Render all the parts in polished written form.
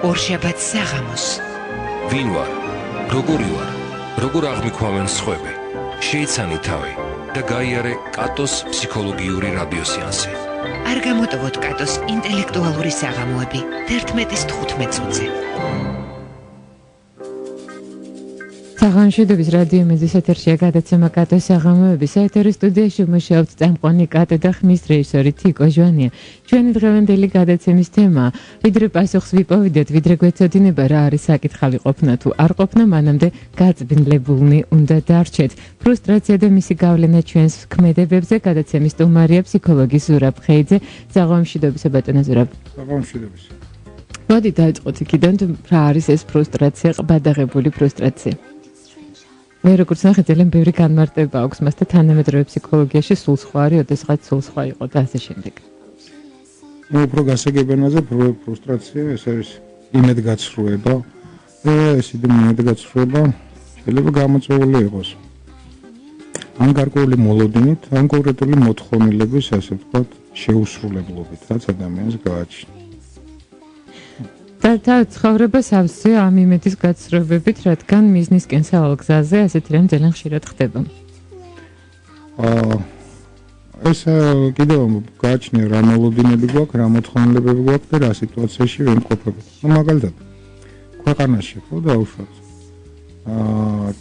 ორშაბათს საღამოს. ვინ ვარ? როგორი ვარ? როგორ აღმიქვამენ სხვები? შეიცანი თავი და გაიარე კატოს ფსიქოლოგიური რადიოსეანსი. არ გამოტოვოთ კატოს ინტელექტუალური საღამოები 11:15 წუთზე. საღამოშვიდობის რადიო მეზის ეთერშია გადაცემა კატოს საღამოები. საეთერო სტუდიაში მუშაობთ წამყვანი კატო და ხმის რეჟისორი თიკო ჟვანია. ჩვენი დღევანდელი გადაცემის თემაა ვიდრე პასუხს ვიპოვიდეთ, ვიდრე გვეცოდინება რა არის საკითხავი ყოფნა თუ არ ყოფნა, მანამდე გაწბინლებულნი უნდა დარჩეთ. ფრუსტრაცია და მისი გავლენა ჩვენს ქმედებებზე. გადაცემის სტუმარია ფსიქოლოგი ზურაბ ხეიძე. საღამოშვიდობისა ბატონო ზურაბ. საღამოშვიდობის. მოდი დაიწყოთ იქიდან, რა არის ეს ფრუსტრაცია, ყბადაღებული ფრუსტრაცია. მე როგორც ნახე, ძალიან ბევრი განმარტება აქვს მას და თანამედროვე ფსიქოლოგიაში სულ სხვა არის, ოდესღაც სულ სხვა იყო და ასე შემდეგ. უფრო გასაგებიანაზე ფრუსტრაცია ეს არის იმედგაცრუება და ეს იმედგაცრუება შეიძლება გამოწვეული იყოს ან გარკვეული მოლოდინით, ან კონკრეტული მოთხოვნილების, ასე ვთქვათ, შეუსრულებლობით, რაც ადამიანს გააჩნია. და ცხოვრება სავსეა ამ იმედის გაცრუებებით, რადგან მიზნისკენ სავალ გზაზე ასეთი რამ ძალიან ხშირად ხდება. ეს კიდევ გააჩნია რა მოლოდინები გვაქვს, რა მოთხოვნილებები გვაქვს და რა სიტუაციაში ვიმყოფებით. მაგალითად, ქვეყანაში ხო დაუშვათ.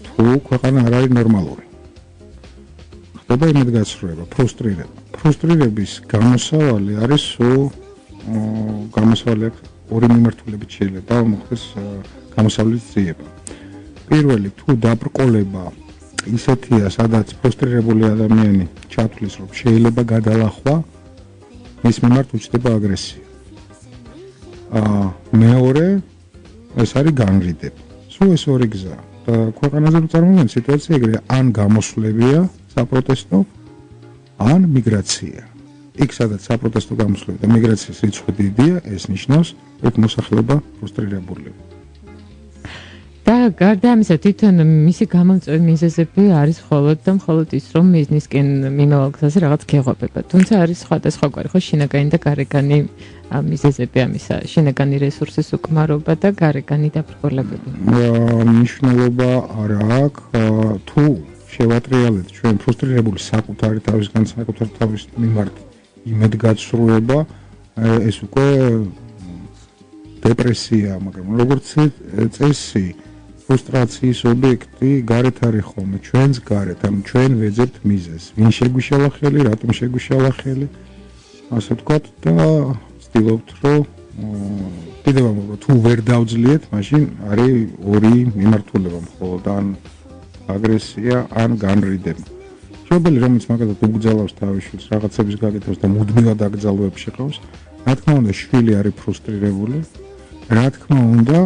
თუ ქვეყანა არ არის ნორმალური. ხდება იმედგაცრუება, ფრუსტრირება. ფრუსტრირების გამოსავალი არის გამოსავალი ორი მიმართულებით შეიძლება მოხდეს გამოსავლის ძიება. პირველი, თუ დაბრკოლება ისეთია, სადაც ფრუსტრირებული ადამიანი ჩათვლის, რომ შეიძლება გადალახვა, მის მიმართ უჩნდება აგრესია. მეორე, ეს არის განრიდება. სულ ეს ორი გზა. და ქვეყანაზე წარმოვიდგინეთ სიტუაცია ეგრეა, ან გამოსვლებია საპროტესტო, ან მიგრაცია. იქ სადაც საპროტესტო გამოსვლები და მიგრაციის რიცხვი დიდია, ეს ნიშნავს, რომ მოსახლეობა ფრუსტრირებულია. და გარდა ამისა, თვითონ მისი გამომწვევი მიზეზები არის მხოლოდ ის, რომ მიზნისკენ მიმავალ გზაზე რაღაც გეღობება. თუმცა არის სხვადასხვაგვარი, ხო, შინაგანი და გარეგანი მიზეზები ამისა, შინაგანი რესურსის უკმარობა და გარეგანი დაბრკოლებები. მნიშვნელობა არ აქვს, თუ შევატრიალეთ ჩვენ ფრუსტრირებული საკუთარი თავისგან, საკუთარ თავის მიმართ იმედგაცრუება, ეს უკვე დეპრესია, მაგრამ როგორც წესი, ფრუსტრაციის ობიექტი გარეთ არის ხოლმე, ჩვენს გარეთ, ანუ ჩვენ ვეძებთ მიზეზს. ვინ შეგვიშალა ხელი, რატომ შეგვიშალა ხელი, ასე ვთქვათ და ვცდილობთ, რომ კიდევ ამბობ, თუ ვერ დავძლიეთ, მაშინ არის ორი მიმართულება, მხოლოდ ან აგრესია, ან განრიდება. მშობელი, რომელიც მაგალითად უგზალავს თავის შვილს, რაღაცების გაკეთებს და მუდმივად აკრძალვებში ყავს, რა თქმა უნდა, შვილი არის ფრუსტრირებული, რა თქმა უნდა,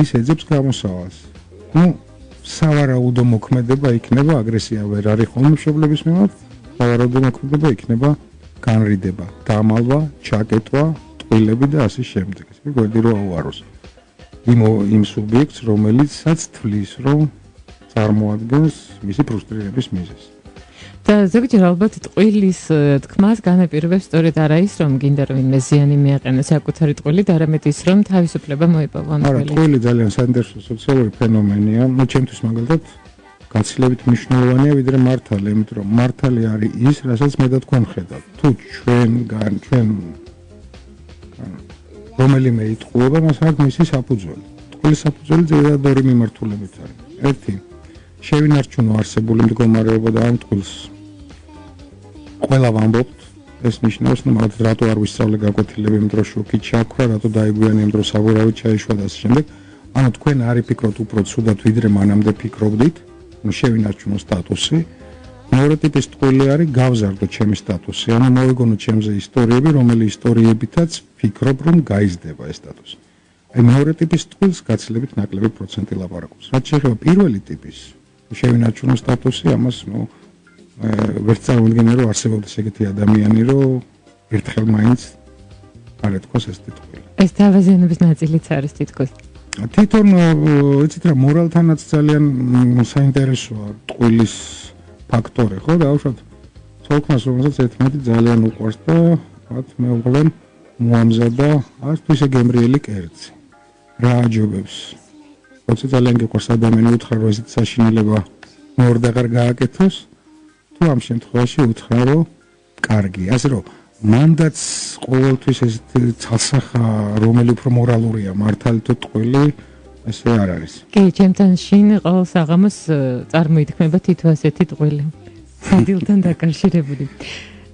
ის ეძებს გამოსავალს. სავარაუდო მოქმედება იქნება აგრესია ვერ არის ხოლმე მშობლების მიმართ, სავარაუდო მოქმედება იქნება განრიდება, დამალვა, ჩაკეტვა, ტყილები და ასე შემდეგ. ეს გვერდი რო აუაროს იმ სუბიექტს, რომელიცაც თვლის, რომ წარმოადგენს მისი ფრუსტრირების მიზეზს. და ზოგჯერ ალბათ ტყილის თქმას განაპირობებს სწორედ არა ის, რომ გინდა რომ ვინმე ზიანი მიაყენოს საკუთარი ტყილით, არამედ ის, რომ თავისუფლება მოიპოვა ამ ტყილით. ტყილი ძალიან საინტერესო სოციალური ფენომენია. ჩემთვის მაგალითად გაცილებით მნიშვნელოვანია ვიდრე მართალი, იმიტომ რომ მართალი არის ის, რასაც მე და თქვენ ხედავთ. თუ ჩვენ რომელიმე იტყუება, მას აქვს მისი საფუძველი. ტყილის საფუძველი ძირითადად ორი მიმართულებით არის. ერთი, შევინარჩუნო არსებული მდგომარეობა და ამ ტყილს ყველა ვამბობთ, ეს ნიშნავს, მაგალითად, რატო არ ვისწავლე გაკვეთილები, იმ დროს შოკი ჩაქრა, რატო დაიგვიანე, იმ დროს საბურავი ჩაიშვა და ასე შემდეგ. ანუ თქვენ არ იფიქროთ უფრო ცუდად, ვიდრე მანამდე ფიქრობდით, შევინარჩუნო სტატუსი. მეორე ტიპის ტყილი არის გავზარდო ჩემი სტატუსი, ანუ მოვიგონო ჩემზე ისტორიები, რომელი ისტორიებითაც ფიქრობ, რომ გაიზრდება ეს სტატუსი. აი მეორე ტიპის ტყილს გაცილებით ნაკლები პროცენტი ლაპარაკობს. რაც შეეხება პირველი ტიპის შევინარჩუნო სტატუსი, ამას ვერ წარმოვიდგენია, რომ არსებობს ეგეთი ადამიანი, რომ ერთხელ მაინც არ ეთქვას ეს ტიტული. ეს თავაზიანების ნაწილიც არის თითქოს. თვითონ იცით რა, მორალთანაც ძალიან საინტერესოა ტყილის ფაქტორი, ხო, დაუშვათ თოლქმას, რომელსაც ერთმანეთი ძალიან უყვარს და მათ მეუღლემ მოამზადა, ასე თუ ისე გემრიელი კერძი. რა აჯობებს. როცა ძალიან გიყვარს ადამიანი უთხრა რომ ესეთ საშინელება მეორე აღარ გააკეთოს, თუ ამ შემთხვევაში უთხრა რომ კარგი, ასე რომ მანდაც ყოველთვის ეს ცალსახა რომელი უფრო მორალურია, მართალი თუ ტყვილი, ესე არ არის. კი, ჩემთან შინ ყოველ საღამოს წარმოითქმება თითო ასეთი ტყვილი. სადილთან დაკავშირებული.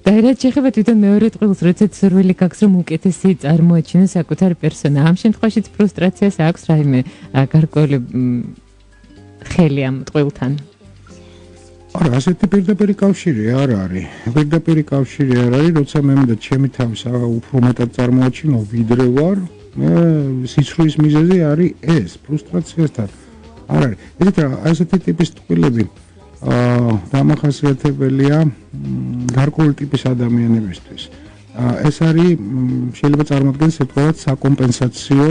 და რაც შეეხება თვითონ მეორე ტყილს, როდესაც სურვილი გაქვს, რომ უკეთესი წარმოაჩინოს საკუთარი პერსონა, ამ შემთხვევაშიც ფრუსტრაციას აქვს რაიმე გარკვეული ხელი ამ ტყილთან. არა, ასეთი პირდაპირი კავშირი არ არის. პირდაპირი კავშირი არ არის, როცა მე მინდა ჩემი თავის უფრო მეტად წარმოაჩინო, ვიდრე ვარ, სიცრუის მიზეზი არის ეს, ფრუსტრაციასთან. არ არის. ესეთი ტიპის ტყილები დამახასიათებელია გარკვეული ტიპის ადამიანებისთვის. ეს არის შეიძლება წარმოადგენს ერთგვარად საკომპენსაციო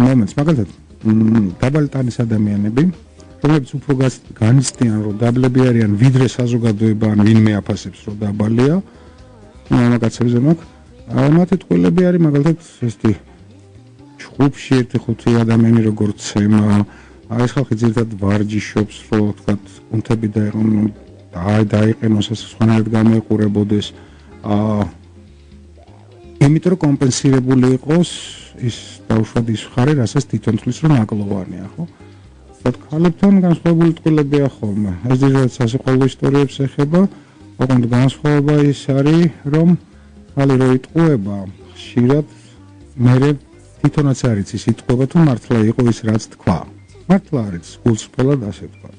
მომენტს. მაგალითად, დაბალი ტანის ადამიანები, რომლებიც უფრო განიცდიან, რომ დაბლები არიან, ვიდრე საზოგადოება ან ვინმე აფასებს, რომ დაბალია, მამაკაცებზე მაქვს, მათი ტყილები არის მაგალითად ესეთი ჯგუფში 1-5 ადამიანი როგორც ცემა, ეს ხალხი ძირითადად ვარჯიშობს, რომ თქვა კუნთები დაიყენოს, ასე სხვანაირად გამოიყურებოდეს. იმიტომ რომ კომპენსირებული იყოს ის დაუშვათ ის ხარი, რასაც თვითონ თვლის რომ ნაკლოვანია, ხო? ქალებთან განსხვავებული ტყილებია ხოლმე. ეს ძირითადად სასიყვარულო ისტორიებს ეხება, ოღონდ განსხვავება ის არის, რომ ხალი რო იტყუება, ხშირად მერე თვითონაც არ იცის იტყუება თუ მართლა იყო ის რაც თქვა. მართლა არის გულსრფელად ასე თქვა.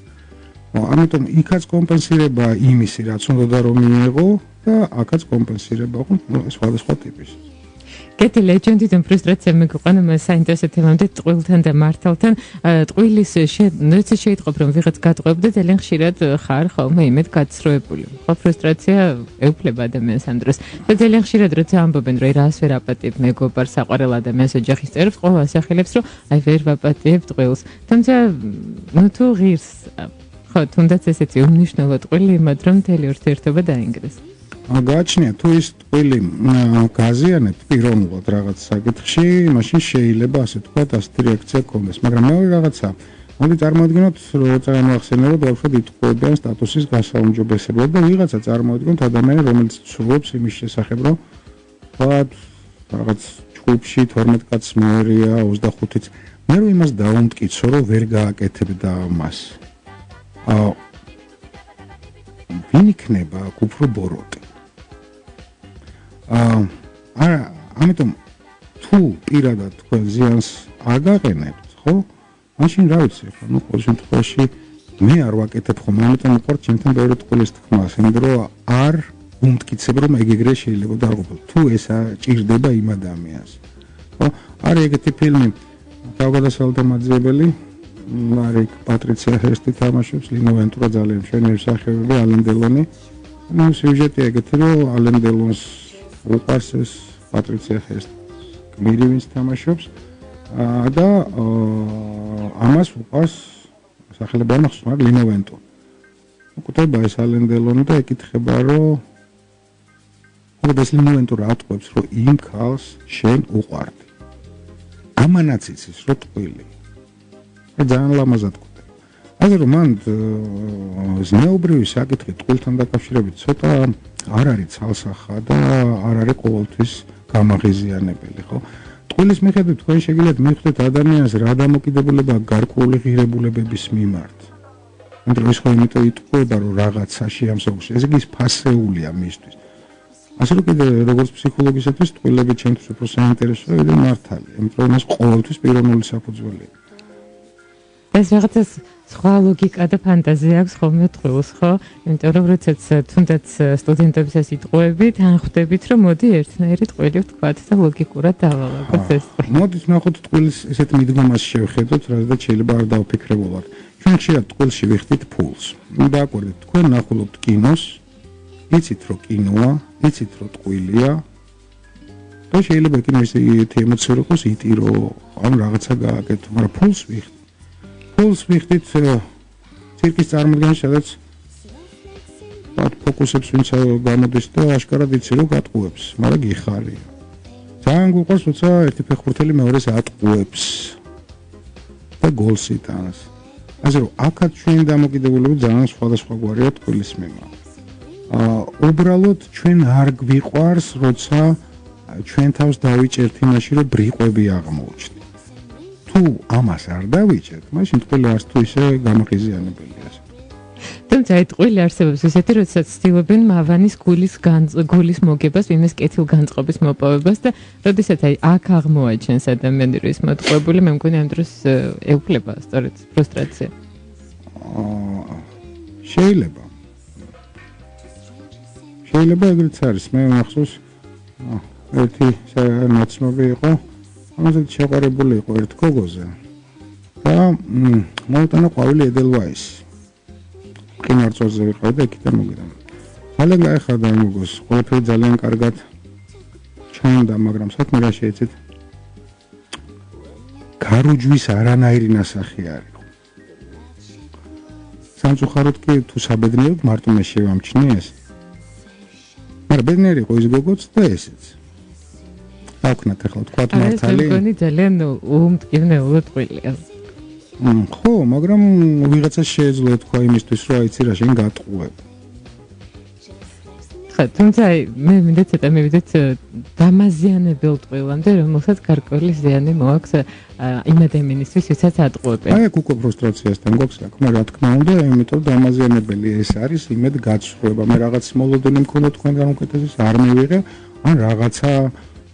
ამიტომ იქაც კომპენსირება იმისი, რაც უნდა რომ მიიღო და აქაც კომპენსირება ხო სხვადასხვა ტიპის. კეთი ლეჯენდიდან ფრუსტრაცია მეგოყანა საინტერესო თემამდე ტყილთან და მართალთან ტყილის ნეცი შეიტყობ რომ ვიღაც გატყვევდა ძალიან ხშირად ხარ ხოლმე იმედ გაცრუებული. ხო ფრუსტრაცია ეუფლება ადამიანს ამ დროს. და ძალიან ხშირად როცა ამბობენ რომ რას ვერ აპატიებ მეგობარს, საყვარელ ადამიანს, ოჯახის წევრებს, ყოველ ასახელებს რომ აი ვერ ვაპატიებ ტყილს. თუმცა ნუ თუ ღირს ხო თუნდაც ესეთი უმნიშვნელო ტყვილი იმად რომ მთელი ურთიერთობა დაინგრეს. გააჩნია თუ ის ტყვილი გაზიანებთ პიროვნულად რაღაც საკითხში, მაშინ შეიძლება ასე თქვათ ასეთი რეაქცია გქონდეს, მაგრამ მეორე რაღაცა მოდი წარმოვიდგინოთ რომ წარმოვახსენებოთ ბავშვად იტყუებიან სტატუსის გასაუმჯობესებლად და ვიღაცა წარმოვიდგინოთ ადამიანი რომელიც ცდილობს იმის შესახებ რომ თქვათ რაღაც ჯგუფში 12 კაცს მოერია 25-იც მე რომ იმას დაუმტკიცო რომ ვერ გააკეთებდა მას ვინ იქნება უფრო ბოროტი ამიტომ თუ პირადად თქვენ ზიანს არ გაყენებთ ხო მაშინ რა ვიცი ხო ნუ ყოველ შემთხვევაში მე არ ვაკეთებ ხომ ამიტომ ვიყავ ჩემთან ბევრი ტყუილის თქმას იმიტომ რომ არ უმტკიცებ რომ ეგრე შეიძლება დაღუპო თუ ეს ჭირდება იმ ადამიანს ხო არის ეგეთი ფილმი თავგადასავლთა მაძიებელი არის პატრიცია ჰერსტი თამაშობს ლინო ვენტურა ძალიან მშვენიერი მსახიობი ალენ დელონი ნუ სიუჟეტი ეგეთი რომ ალენ დელონს უყარს ეს პატრიცია ჰერსტი გმირი ვინც თამაშობს და ამას უყარს სახელებია ახსნა ლინო ვენტურა უკეთება ეს ალენ დელონი და ეკითხება რომ ეს ლინო ვენტურა ატყუებს რომ იმ ქალს შენ უყვარდი ამანაც იცის რომ ტყუილი ძალიან ლამაზად გვხვდება. ასე რომ მან ზნეობრივი საკითხი ტყუილთან დაკავშირებით ცოტა არ არის ცალსახა და არ არის ყოველთვის გამაღიზიანებელი, ხო? ტყუილის მიხედვით თქვენ შეგიძლიათ მიხვდეთ ადამიანს რა დამოკიდებულება გარკვეული ღირებულებების მიმართ. მაგრამ ის ხო იმიტომ იტყუება რომ რაღაცაში ამსაუბრს. ეს იგი ფასეულია მისთვის. ასე რომ კიდე როგორც ფსიქოლოგისათვის ტყუილები ჩემთვის უფრო საინტერესოა ვიდრე მართალი, იმიტომ რომ მას ყოველთვის პიროვნული საფუძველი აქვს. ეს რაღაცას სხვა ლოგიკა და ფანტაზია აქვს ხოლმე ტყუილს, ხო? იმიტომ რომ როდესაც თუნდაც სტუდენტებს ეს იტყუებით, ან ხვდებით რომ მოდი ერთნაირი ტყუილი ვთქვათ და ლოგიკურად დავალაგოთ ეს. მოდით ნახოთ ტყუილის ესეთ მიდგომას შევხედოთ, რადგან შეიძლება არ დავფიქრებულად. ჩვენ ხშირად ტყუილში ვიხდით ფულს. დააკვირდით, თქვენ ნახულობთ კინოს, იცით რომ კინოა, იცით რომ ტყუილია. და შეიძლება კინო ისეთი ემოცია იყოს, იტირო, ან რაღაცა გააკეთო, მაგრამ ფულს ვიხდით. ფულს ვიხდით ცირკის წარმოდგენაში, სადაც ფოკუსებს ვინც გამოდის და აშკარად იცი რომ გატყუებს, მაგრამ გიხარია. ძალიან გვიყვარს, როცა ერთი ფეხბურთელი მეორეს ატყუებს და გოლს იტანს. ასე რომ აქაც ჩვენი დამოკიდებულება ძალიან სხვადასხვაგვარია ტყუილის მიმართ. უბრალოდ ჩვენ არ გვიყვარს, როცა ჩვენ თავს დავიჭერთ იმაში, რომ ბრიყვები აღმოუჩნდეთ. თუ ამას არ დავიჭერთ, მაშინ ტყუილი არც თუ ისე გამახიზიანებელია. თუმცა აი ტყუილი არსებობს ისეთი, როდესაც ცდილობენ მავანის გულის მოგებას, ვინმეს კეთილგანწყობის მოპოვებას და როდესაც აი აქ აღმოაჩენს ადამიანი, რომ ის მოტყუებული, მე მგონი ამ დროს ეუფლება სწორედ ფრუსტრაცია. შეიძლება ეგრეც არის. მე მახსოვს ერთი ნაცნობი იყო, ამაზე შეყარებული იყო ერთ გოგოზე და მოუტანა ყვავილი ედელვაისი. ყინარწვაზე ვიყავ და იქიდან მოგიდან. ძალიან გაეხარდა ამ გოგოს, ყველაფერი ძალიან კარგად ჩანდა, მაგრამ საქმე რა შეეცეთ? გარუჯვის არანაირი ნასახი არ იყო. სამწუხაროდ კი თუ საბედნიეროდ მარტო მე შევამჩნიეს. მაგრამ ბედნიერი იყო ის გოგოც და ესეც. დავქნათ ახლა თქვათ მართალი. ეს მგონი ძალიან უმტკივნეულად ტყუილია. ხო, მაგრამ ვიღაცას შეეძლო თქვა იმისთვის, რომ აიცი რა შენ გატყუებ. ხა, თუმცა მე მინდა ცოტა მივიდეთ დამაზიანებელ ტყუილამდე, რომელსაც გარკვეული ზიანი მოაქვს იმ ადამიანისთვის, ვისაც ატყუებენ. აი, აქ უკვე ფრუსტრაციასთან გვაქვს საქმე, რა თქმა უნდა, იმიტომ დამაზიანებელი ეს არის იმედ გაცხრება. მე რაღაც მოლოდინი მქონდა თქვენგან უკეთესის არ მივიღე, ან რაღაცა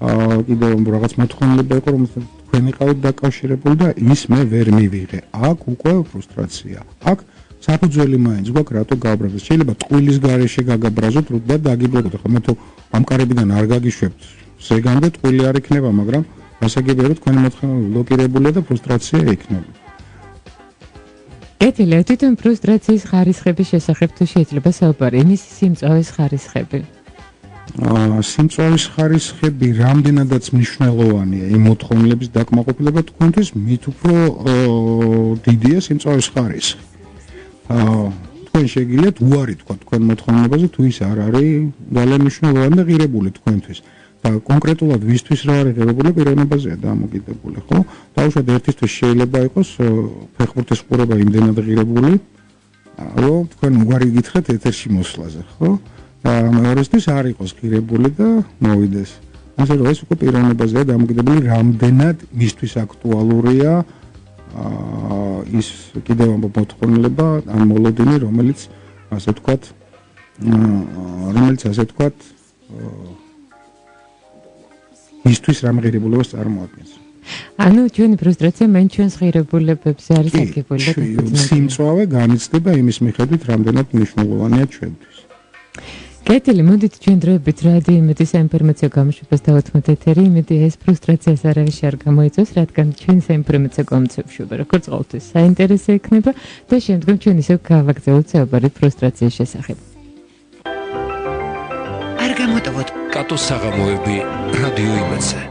კიდევ რაღაც მოთხოვნილება იყო, რომელსაც თქვენ იყავით დაკავშირებული და ის მე ვერ მივიღე. აქ უკვე ფრუსტრაცია. აქ საფუძველი მაინც გვაქვს რატო გავბრაზოთ. შეიძლება ტყუილის გარეშე გაგაბრაზოთ და დაგიბლოკოთ. ხო მე თუ ამ კარებიდან არ გაგიშვებთ, ზეგამდე ტყუილი არ იქნება, მაგრამ გასაგებია რომ თქვენი მოთხოვნილება ბლოკირებულია და ფრუსტრაცია იქნება. კეთილი, თვითონ ფრუსტრაციის ხარისხების შესახებ თუ შეიძლება საუბარი, იმის სიმწავის ხარისხები. სიმწავის ხარისხები რამდენადაც მნიშვნელოვანია იმ მოთხოვნილების დაკმაყოფილება თქვენთვის, მით უფრო დიდია სიმწავის ხარისხი. თქვენ შეგიძლიათ უარი თქვა თქვენ მოთხოვნილებაზე, თუ ის არ არის ძალიან მნიშვნელოვანი და ღირებული თქვენთვის. და კონკრეტულად ვისთვის რა არის ღირებული, პიროვნებაზეა დამოკიდებული, ხო? დაუშვათ ერთისთვის შეიძლება იყოს ფეხბურთის ყურება იმდენად ღირებული, რომ თქვენ უარი გითხრათ ეთერში მოსვლაზე, ხო? და მეორესთვის არ იყოს ღირებული და მოვიდეს. ასე რომ ეს უკვე პიროვნებაზეა დამოკიდებული, რამდენად მისთვის აქტუალურია ის კიდევ ამ მოთხოვნილება, ან მოლოდინი, რომელიც ასე ვთქვათ, მისთვის რამ ღირებულებას წარმოადგენს. ანუ ჩვენი ფრუსტრაცია მან ჩვენს ღირებულებებზე არის აგებული და სიმწვავე განიცდება იმის მიხედვით, რამდენად მნიშვნელოვანია ჩვენთვის. კეთილი, მოდით ჩვენ დროებით რადიო იმედის საინფორმაციო გამოშვებას დავუთმოთ ეთერი, იმედი ეს ფრუსტრაციას არავის არ გამოიწვევს, რადგან ჩვენ საინფორმაციო გამოცემშობა, როგორც ყოველთვის, საინტერესო იქნება და შემდგომ ჩვენ ისევ გავაგრძელოთ საუბარი ფრუსტრაციის შესახებ. არ გამოტოვოთ კატოს საღამოები რადიო იმედზე.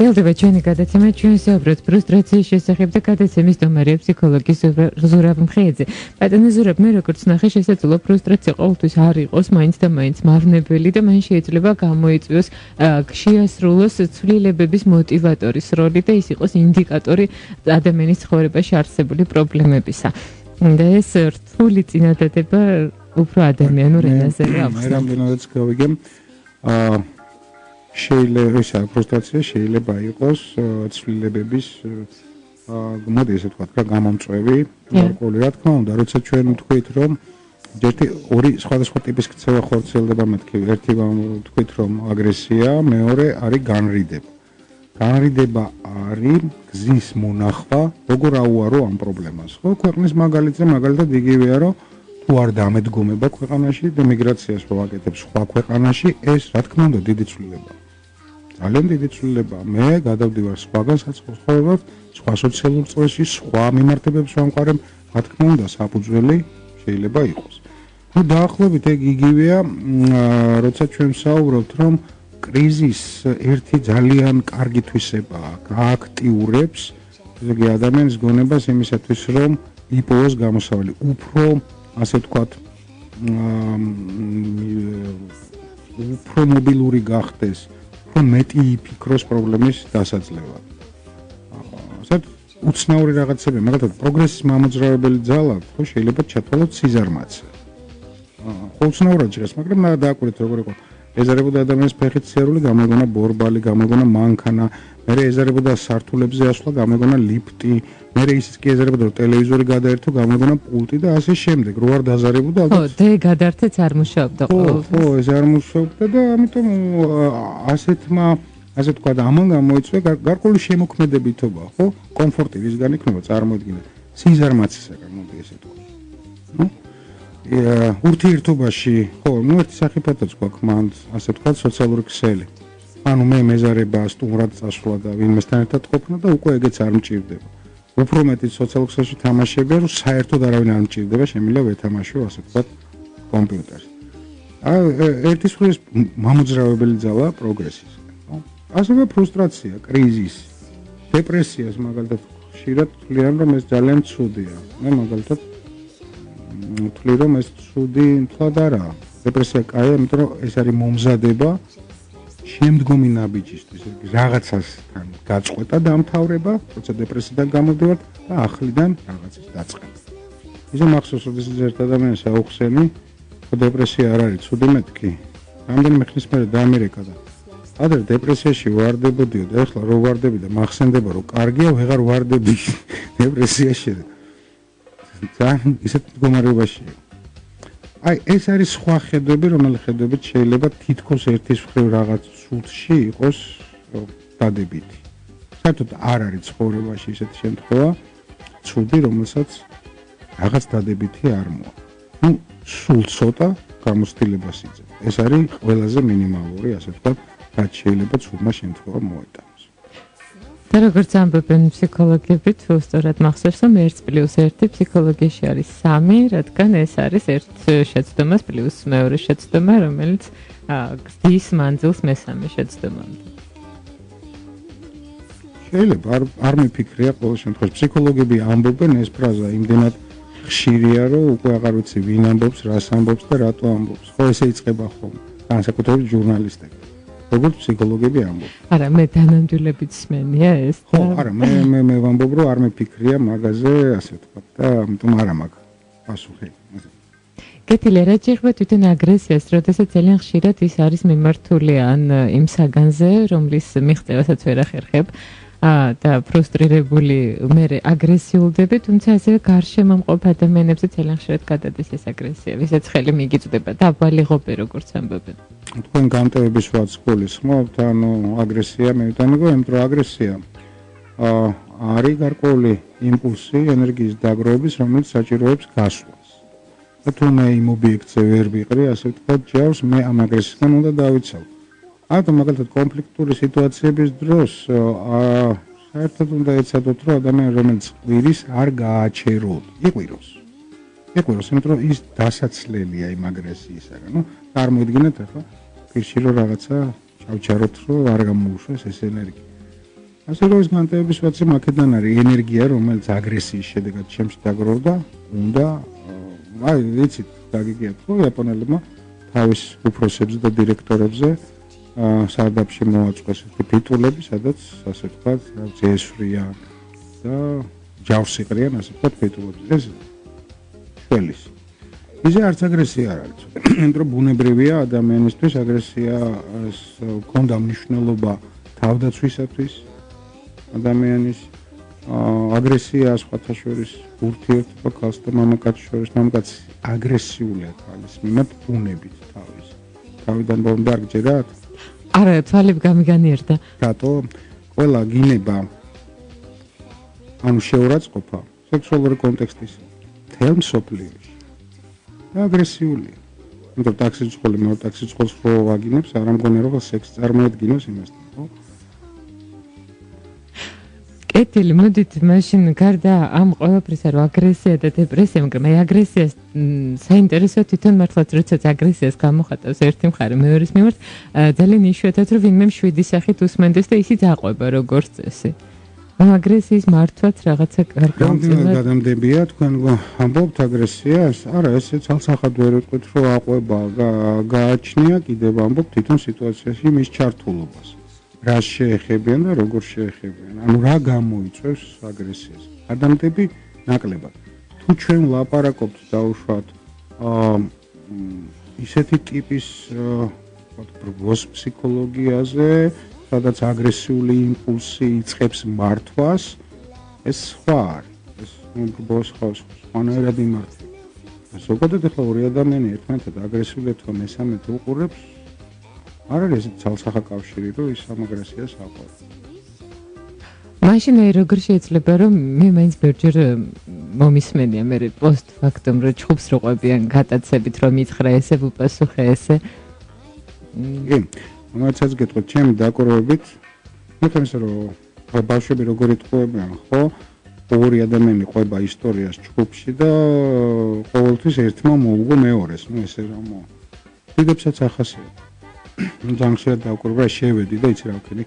გრძელდება ჩვენი გადაცემა, ჩვენ საუბრობთ ფრუსტრაციის შესახებ და გადაცემის დომარია ფსიქოლოგი ზურაბ მხეიძე. ბატონო ზურაბ, მე როგორც ნახე, შესაძლოა ფრუსტრაცია ყოველთვის არ იყოს მაინც და მაინც მავნებელი და მან შეიძლება გამოიწვიოს შეასრულოს ცვლილებების მოტივატორის როლი და ის იყოს ინდიკატორი ადამიანის ცხოვრებაში არსებული პრობლემებისა. და ეს რთული წინადადება უფრო ადამიანურ ენაზე აქვს. მე რამდენადაც გავიგე, შეიძლება ეს ფრუსტრაცია შეიძლება იყოს ცვლილებების მოდი ესე ვთქვათ რა გამომწვევი გარკვეული რა თქმა უნდა როცა ჩვენ ვთქვით რომ ორი სხვადასხვა ტიპის ქცევა ხორციელდება მეთქი ერთი ვთქვით რომ აგრესია მეორე არის განრიდება არის გზის მონახვა როგორ აუარო ამ პრობლემას ხო ქვეყნის მაგალითად იგივეა რომ თუ არ დამედგომება ქვეყანაში და მიგრაციას რო აკეთებს სხვა ქვეყანაში ეს რა თქმა უნდა დიდი ცვლილებაა ძალიან დიდი ცვლილებაა. მე გადავდივარ სხვაგან საცხოვრებლად, სხვა სოციალურ წრეში, სხვა მიმართებებს ვამყარებ, რა თქმა უნდა, საფუძველი შეიძლება იყოს. ნუ დაახლოებით ეგ იგივეა, როცა ჩვენ ვსაუბრობთ, რომ კრიზის ერთი ძალიან კარგი თვისებაა, გააქტიურებს ზოგი ადამიანის გონებას იმისათვის, რომ იპოვოს გამოსავალი, უფრო ასე ვთქვათ, უფრო მობილური გახდეს. უფრო მეტი იფიქროს პრობლემის დასაძლევად. ასეთ უცნაური რაღაცები, მაგალითად პროგრესის მამოძრავებელი ძალა, ხო შეიძლება ჩათვალოთ სიზარმაცე. ხო უცნაურად ჟღერს, მაგრამ დააკვირდით როგორ იყო. ეზარებოდა ადამიანის ფეხით სიარული, გამოგონა ბორბალი, გამოგონა მანქანა, მერე ეზარებოდა სართულებზე ასვლა, გამოგონა ლიფტი, მერე ისიც კი ეზარებოდა რომ ტელევიზორი გადაერთო, გამოგონა პულტი და ასე შემდეგ. რო არ დაზარებოდა, ხო, დე გადართეც არ მუშაობდა ყოველთვის. ხო, ეს არ მუშაობდა და ამიტომ ასე თქვა და ამან გამოიწვია გარკვეული შემოქმედებითობა, ხო? კომფორტი ვისგან იქნება წარმოიდგინეთ. სიზარმაცისაგან, მოდი ესე თქვა. ურთიერთობაში, ხო, ერთი სახიფათაც გვაქვს მან, ასე თქვა, სოციალური ქსელი. ანუ მე მეზარება სტუმრად წასვლა და ვინმესთან ერთად ყოფნა და უკვე ეგეც არ მჭირდება. უფრო მეტი სოციალურ ქსელში თამაშებია, რომ საერთოდ არავინ არ მჭირდება, შემიძლია ვეთამაშო, ასე თქვა, კომპიუტერში. ერთი სხვის მამოძრავებელი ძალა პროგრესის. ასევე ფრუსტრაცია, კრიზისი, დეპრესიას მაგალითად ხშირად თვლიან, რომ ეს ძალიან ცუდია. მე მაგალითად ვთვლი, რომ ეს ცუდი თვად არაა. დეპრესია კაია, იმიტომ რომ ეს არის მომზადება შემდგომი ნაბიჯისთვის, რაღაცასთან გაწყვეტა დამთავრება, როცა დეპრესიიდან გამოდივართ და ახლიდან რაღაცის დაწყება. ისე მახსოვს, როდესაც ერთ ადამიანს აუხსენი, რომ დეპრესია არ არის ცუდი მეთქი. რამდენიმე ხნის მერე დაამერეკა და ადრე დეპრესიაში ვარდებოდიო და ეხლა რო ვარდები და მახსენდება, რომ კარგია, ვეღარ ვარდები დეპრესიაში. ძალიან ისეთ მდგომარეობაშია. აი ეს არის სხვა ხედვები, რომელი ხედვებით შეიძლება თითქოს ერთის მხრივ რაღაც სულში იყოს დადებითი. საერთოდ არ არის ცხოვრებაში ისეთი შემთხვევა, ცუდი, რომელსაც რაღაც დადებითი არ მოაქვს. ნუ სულ ცოტა გამოცდილებას იძლევა. ეს არის ყველაზე მინიმალური, ასე ვთქვათ, რაც შეიძლება ცუდმა შემთხვევამ მოეტანოს. და როგორც ამბობენ ფსიქოლოგები, თუ სწორად მახსოვს, რომ 1+1 ფსიქოლოგიაში არის 3, რადგან ეს არის ერთ შეცდომას პლუს მეორე შეცდომა, რომელიც გზის მანძილს მესამე შეცდომამდე. შეიძლება არ მიფიქრია ყოველ შემთხვევაში. ფსიქოლოგები ამბობენ ეს ფრაზა იმდენად ხშირია, რომ უკვე აღარ ვიცი ვინ ამბობს, რას ამბობს და რატო ამბობს. ხო, ესე იწყება ხოლმე. განსაკუთრებით ჟურნალისტები. როგორც ფსიქოლოგები ამბობენ. არა, მე დანამდვილებით სმენია ეს. ხო, არა, მე ვამბობ, რომ არ მეფიქრია მაგაზე, ასე ვთქვათ და ამიტომ არა მაქვს პასუხი. კეთილი, რა ჭირდება თვითონ აგრესიას, როდესაც ძალიან ხშირად ის არის მიმართული ან იმ საგანზე, რომლის მიღწევასაც ვერ ახერხებ და ფრუსტრირებული მე აგრესიულდები, თუმცა ასევე გარშემო მყოფ ადამიანებზე ძალიან ხშირად გადადის ეს აგრესია, ვისაც ხელი მიგიწვდება დაბალიღობე, როგორც ამბობენ. თქვენ განტევების ვაც გულისხმობთ, ანუ აგრესია, მე ვიტანიგო, იმიტომ რომ აგრესია არის გარკვეული იმპულსი ენერგიის დაგროვების, რომელიც საჭიროებს გასვლას. და თუ მე იმ ობიექტზე ვერ ვიყრი, ასე ვთქვათ, ჯავს, მე ამ აგრესიიდან უნდა დავიცავ. ანუ მაგალითად კონფლიქტური სიტუაციების დროს საერთოდ უნდა ეცადოთ, რომ ადამიანი, რომელიც ყვირის, არ გააჩეროთ, იყვიროს. იმიტომ რომ ის დასაცლელია იმ აგრესიისაგან. ნუ წარმოიდგინეთ ახლა პირში რომ რაღაცა ჩავჩაროთ, რომ არ გამოუშვეს ეს ენერგია. ასე რომ ეს განტევების ვაცი მაქედან არის ენერგია, რომელიც აგრესიის შედეგად ჩემში დაგროვდა, უნდა აი ვიცით, დაგიგიათ, ხო იაპონელებმა თავის უფროსებზე და დირექტორებზე სარდაფში მოაწყვეს ფიტულები, სადაც ასე ვთქვათ, წესვრიან და ჯავს იყრიან, ასე ვთქვათ, ფიტულებს. ეს შველის. ისე არც აგრესია არ არის. იმიტომ რომ ბუნებრივია ადამიანისთვის აგრესია ჰქონდა მნიშვნელობა თავდაცვისათვის ადამიანის აგრესია სხვათა შორის ურთიერთობა ქალს და მამაკაცის შორის, მამაკაცი აგრესიულია ქალის მიმართ ბუნებით თავის. თავიდან ბომბი არ გჯერათ? არა, თვალები გამიგანიერდა. რატო? ყველა გინება ანუ შეურაცხყოფა სექსუალური კონტექსტის თელ მსოფლიოში და აგრესიულია. იმიტომ ტაქსიწყოლი მე ტაქსიწყოლს რო ვაგინებს, არ ამგონია რომ სექსი წარმოედგინოს იმასთან, ხო? კეთილი, მოდით მაშინ გარდა ამ ყველაფრისა, რომ აგრესია და დეპრესია, მაგრამ აი აგრესიას საინტერესო თვითონ მართლაც როდესაც აგრესიას გამოხატავს ერთი მხარე მეორის მიმართ, ძალიან იშვიათად რომ ვინმე მშვიდი სახით უსმენდეს და ისიც აყვება როგორც წესი. ამ აგრესიის მართვაც რაღაცა გარკვეულწილად გადამდებია, თქვენ ამბობთ აგრესიას? არა, ესე ცალსახად ვერ ვიტყვით, რომ აყვება, გააჩნია, კიდევ ამბობ თვითონ სიტუაციაში მის ჩართულობას. რა შეეხებიან და როგორ შეეხებიან. ანუ რა გამოიწვევს აგრესიას. ადამიანები ნაკლებად. თუ ჩვენ ვლაპარაკობთ დაუშვათ ისეთი ტიპის ბრბოს ფსიქოლოგიაზე, სადაც აგრესიული იმპულსი იწყებს მართვას, ეს სხვა არის. ეს ბრბოს სხვანაირად იმართება. ზოგადად ახლა ორი ადამიანი ერთმანეთად აგრესიულად თუ მესამედ უყურებს, არ არის ესეთი ცალსახა კავშირი, რომ ის ამ აგრესიას აყვავს. მაშინ როგორ შეიძლება რომ მე მაინც ბევრჯერ მომისმენია მე პოსტ ფაქტომ რომ ჩხუბს რო ყვებიან გატაცებით რომ ითხრა ესე უპასუხე ესე. კი, მაგაცაც გეტყვით ჩემი დაკვირვებით, მოთხოვს რომ ბავშვები როგორ იტყუებიან, ხო? ორი ადამიანი ყვება ისტორიას ჩხუბში და ყოველთვის ერთმა მოუგო მეორეს, ნუ ესე რა მოა. დიდებსაც ახასიათებს. ძალიან ხშირად დაკვირვება შევედი და იცი რა ვქენი,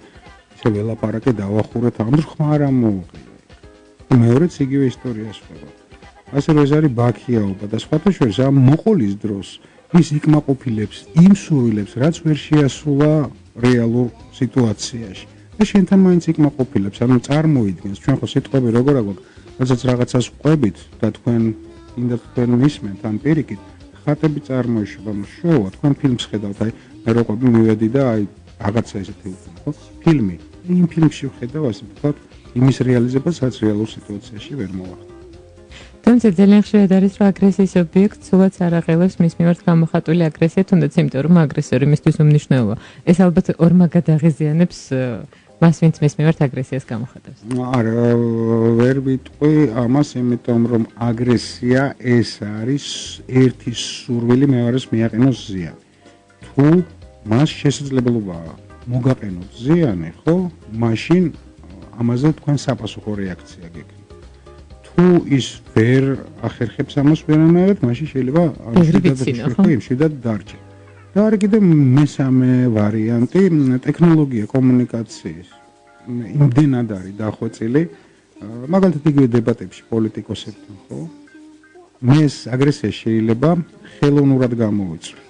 ისე ველაპარაკე დავახურეთ, ამ დროს ხმა რა მოუღია. მეორეც იგივე ისტორიას ყვება. ასე რომ ეს არის ბაქიაობა და სხვათა შორის ამ მოყოლის დროს ის იკმაყოფილებს იმ სურვილებს, რაც ვერ შეასრულა რეალურ სიტუაციაში. და შენთან მაინც იკმაყოფილებს, ანუ წარმოიდგენს, ჩვენ ხო სიტყვები როგორ აგვაქვს, როდესაც რაღაცას ყვებით და თქვენ ინდოქენ მისმენთ ან პირიქით, ხატები წარმოიშვება, შოვა, თქვენ ფილმს ხედავთ, აი მე რო ყვები მივედი და აი რაღაცა ესეთი უყურე, ხო? ფილმი. იმ ფილმში ვხედავ ასე ვთქვათ, იმის რეალიზებას, რაც რეალურ სიტუაციაში ვერ მოვახდენთ. თუმცა ძალიან ხშირად არის რომ აგრესიის ობიექტს სულაც არ აღელვებს მის მიმართ გამოხატული აგრესია, თუნდაც იმიტომ რომ აგრესორი მისთვის უმნიშვნელოა. ეს ალბათ ორმაგად აღიზიანებს მას ვინც მის მიმართ აგრესიას გამოხატავს. არა, ვერ ვიტყვი ამას, იმიტომ რომ აგრესია ეს არის ერთი სურვილი მეორეს მიაყენოს ზიანი. თუ მას შესაძლებლობა მოგაყენოთ ზიანი, ხო? მაშინ ამაზე თქვენ საპასუხო რეაქცია გექნებათ. თუ ის ვერ ახერხებს ამას ვერანაირად, მაშინ შეიძლება შედად დარჩა. და არის კიდევ მესამე ვარიანტი, ტექნოლოგია კომუნიკაციის. იმდენად არის დახვეწილი, მაგალითად იგივე დებატებში პოლიტიკოსებთან, ხო? მეს აგრესია შეიძლება ხელოვნურად გამოვიწვიო.